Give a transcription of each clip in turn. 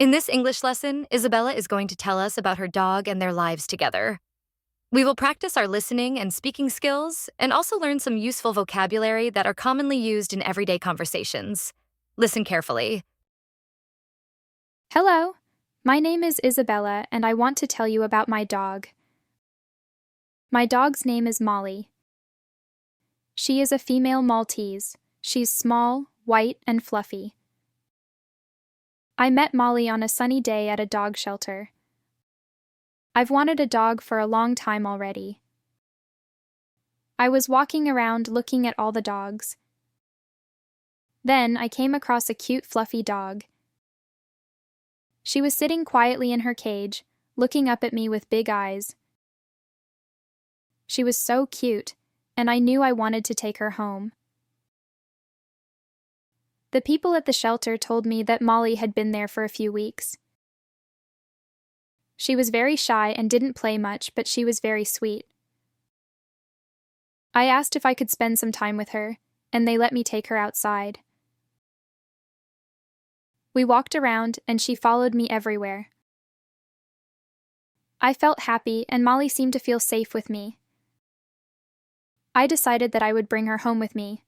In this English lesson, Isabella is going to tell us about her dog and their lives together. We will practice our listening and speaking skills and also learn some useful vocabulary that are commonly used in everyday conversations. Listen carefully. Hello, my name is Isabella and I want to tell you about my dog. My dog's name is Molly. She is a female Maltese. She's small, white, and fluffy. I met Molly on a sunny day at a dog shelter. I've wanted a dog for a long time already. I was walking around looking at all the dogs. Then I came across a cute fluffy dog. She was sitting quietly in her cage, looking up at me with big eyes. She was so cute, and I knew I wanted to take her home. The people at the shelter told me that Molly had been there for a few weeks. She was very shy and didn't play much, but she was very sweet. I asked if I could spend some time with her, and they let me take her outside. We walked around, and she followed me everywhere. I felt happy, and Molly seemed to feel safe with me. I decided that I would bring her home with me.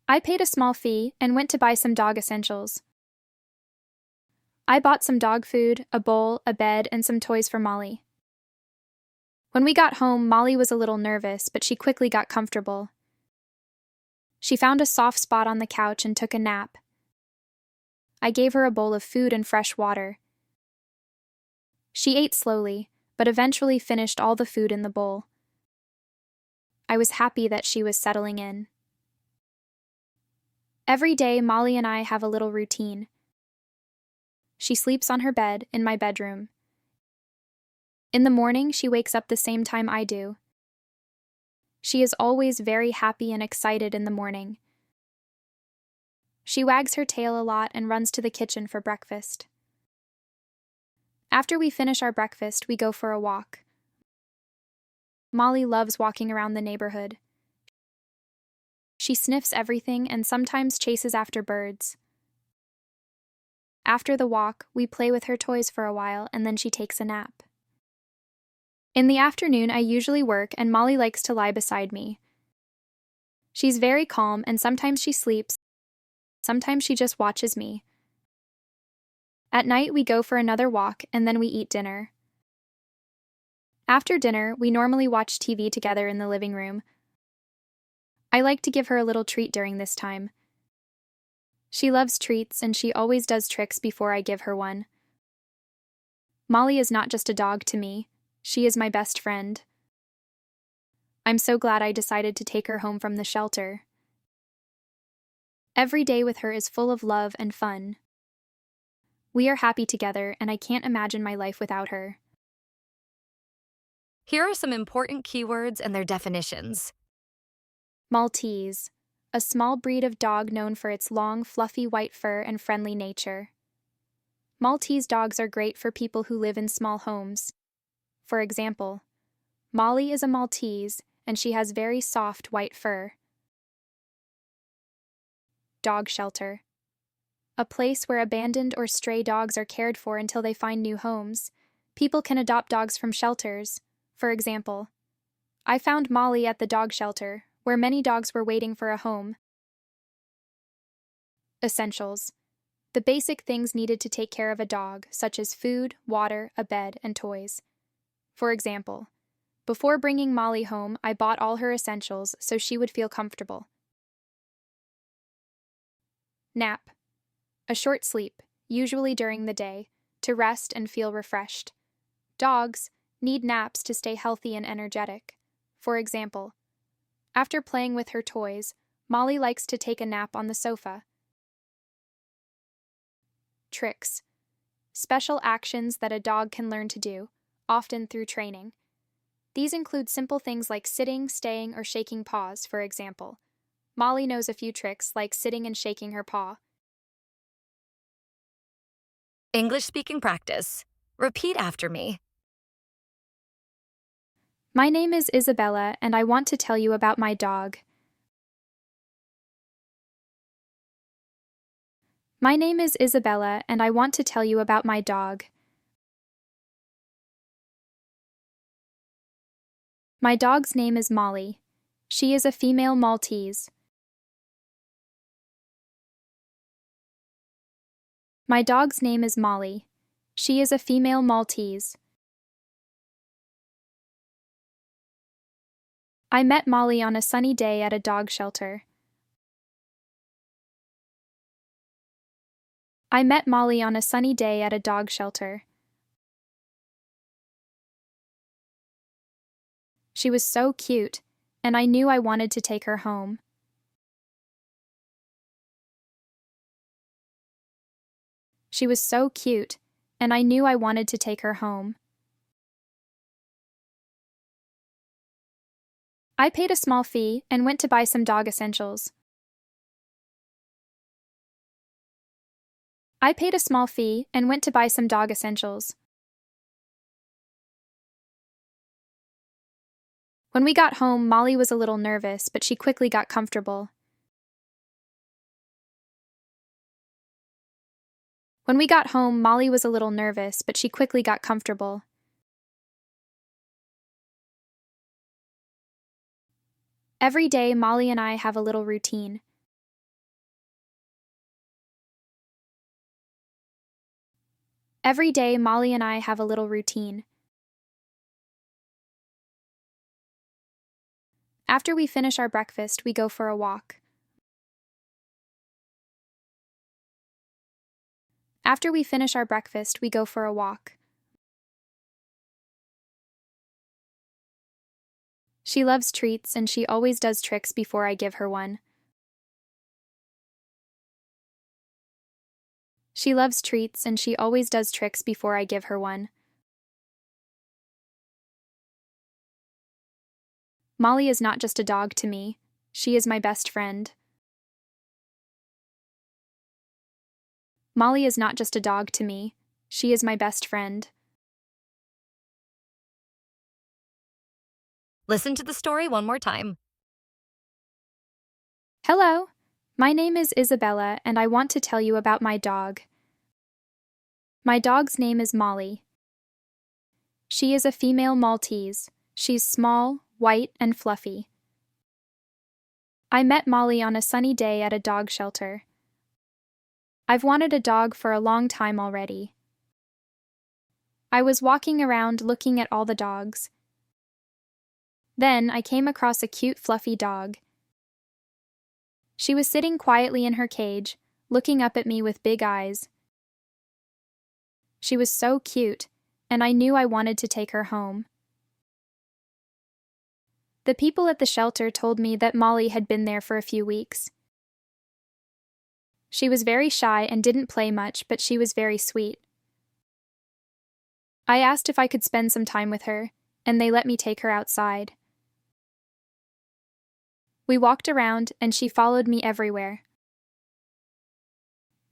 I paid a small fee and went to buy some dog essentials. I bought some dog food, a bowl, a bed, and some toys for Molly. When we got home, Molly was a little nervous, but she quickly got comfortable. She found a soft spot on the couch and took a nap. I gave her a bowl of food and fresh water. She ate slowly, but eventually finished all the food in the bowl. I was happy that she was settling in. Every day, Molly and I have a little routine. She sleeps on her bed in my bedroom. In the morning, she wakes up the same time I do. She is always very happy and excited in the morning. She wags her tail a lot and runs to the kitchen for breakfast. After we finish our breakfast, we go for a walk. Molly loves walking around the neighborhood. She sniffs everything and sometimes chases after birds. After the walk, we play with her toys for a while and then she takes a nap. In the afternoon, I usually work and Molly likes to lie beside me. She's very calm and sometimes she sleeps, sometimes she just watches me. At night, we go for another walk and then we eat dinner. After dinner, we normally watch TV together in the living room. I like to give her a little treat during this time. She loves treats and she always does tricks before I give her one. Molly is not just a dog to me, she is my best friend. I'm so glad I decided to take her home from the shelter. Every day with her is full of love and fun. We are happy together and I can't imagine my life without her. Here are some important keywords and their definitions. Maltese, a small breed of dog known for its long, fluffy white fur and friendly nature. Maltese dogs are great for people who live in small homes. For example, Molly is a Maltese and she has very soft white fur. Dog shelter, a place where abandoned or stray dogs are cared for until they find new homes. People can adopt dogs from shelters. For example, I found Molly at the dog shelter, where many dogs were waiting for a home. Essentials, the basic things needed to take care of a dog, such as food, water, a bed, and toys. For example, before bringing Molly home, I bought all her essentials so she would feel comfortable. Nap, a short sleep, usually during the day, to rest and feel refreshed. Dogs need naps to stay healthy and energetic. For example, after playing with her toys, Molly likes to take a nap on the sofa. Tricks, special actions that a dog can learn to do, often through training. These include simple things like sitting, staying, or shaking paws, for example. Molly knows a few tricks like sitting and shaking her paw. English speaking practice. Repeat after me. My name is Isabella, and I want to tell you about my dog. My name is Isabella, and I want to tell you about my dog. My dog's name is Molly. She is a female Maltese. My dog's name is Molly. She is a female Maltese. I met Molly on a sunny day at a dog shelter. I met Molly on a sunny day at a dog shelter. She was so cute, and I knew I wanted to take her home. She was so cute, and I knew I wanted to take her home. I paid a small fee and went to buy some dog essentials. I paid a small fee and went to buy some dog essentials. When we got home, Molly was a little nervous, but she quickly got comfortable. When we got home, Molly was a little nervous, but she quickly got comfortable. Every day, Molly and I have a little routine. Every day, Molly and I have a little routine. After we finish our breakfast, we go for a walk. After we finish our breakfast, we go for a walk. She loves treats, and she always does tricks before I give her one. She loves treats, and she always does tricks before I give her one. Molly is not just a dog to me. She is my best friend. Molly is not just a dog to me. She is my best friend. Listen to the story one more time. Hello, my name is Isabella, and I want to tell you about my dog. My dog's name is Molly. She is a female Maltese. She's small, white, and fluffy. I met Molly on a sunny day at a dog shelter. I've wanted a dog for a long time already. I was walking around looking at all the dogs. Then I came across a cute, fluffy dog. She was sitting quietly in her cage, looking up at me with big eyes. She was so cute, and I knew I wanted to take her home. The people at the shelter told me that Molly had been there for a few weeks. She was very shy and didn't play much, but she was very sweet. I asked if I could spend some time with her, and they let me take her outside. We walked around, and she followed me everywhere.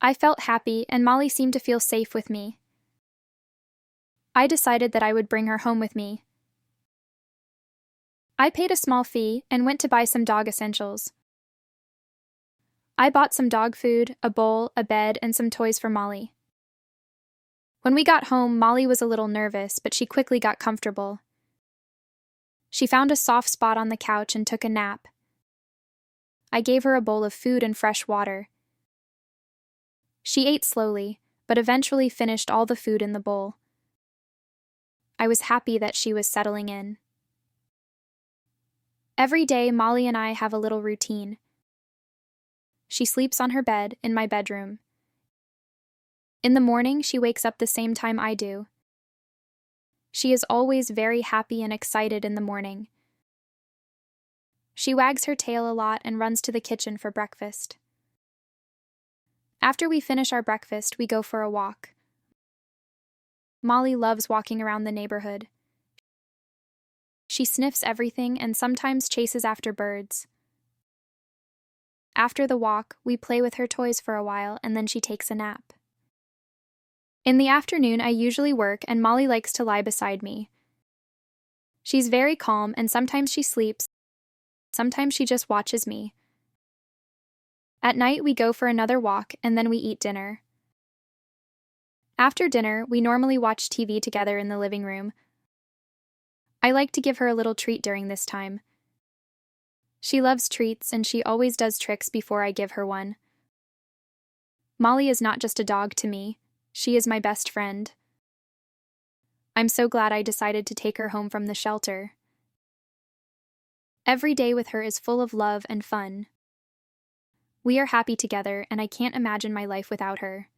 I felt happy, and Molly seemed to feel safe with me. I decided that I would bring her home with me. I paid a small fee and went to buy some dog essentials. I bought some dog food, a bowl, a bed, and some toys for Molly. When we got home, Molly was a little nervous, but she quickly got comfortable. She found a soft spot on the couch and took a nap. I gave her a bowl of food and fresh water. She ate slowly, but eventually finished all the food in the bowl. I was happy that she was settling in. Every day, Molly and I have a little routine. She sleeps on her bed in my bedroom. In the morning, she wakes up the same time I do. She is always very happy and excited in the morning. She wags her tail a lot and runs to the kitchen for breakfast. After we finish our breakfast, we go for a walk. Molly loves walking around the neighborhood. She sniffs everything and sometimes chases after birds. After the walk, we play with her toys for a while and then she takes a nap. In the afternoon, I usually work and Molly likes to lie beside me. She's very calm and sometimes she sleeps, sometimes she just watches me. At night, we go for another walk and then we eat dinner. After dinner, we normally watch TV together in the living room. I like to give her a little treat during this time. She loves treats and she always does tricks before I give her one. Molly is not just a dog to me, she is my best friend. I'm so glad I decided to take her home from the shelter. Every day with her is full of love and fun. We are happy together and I can't imagine my life without her.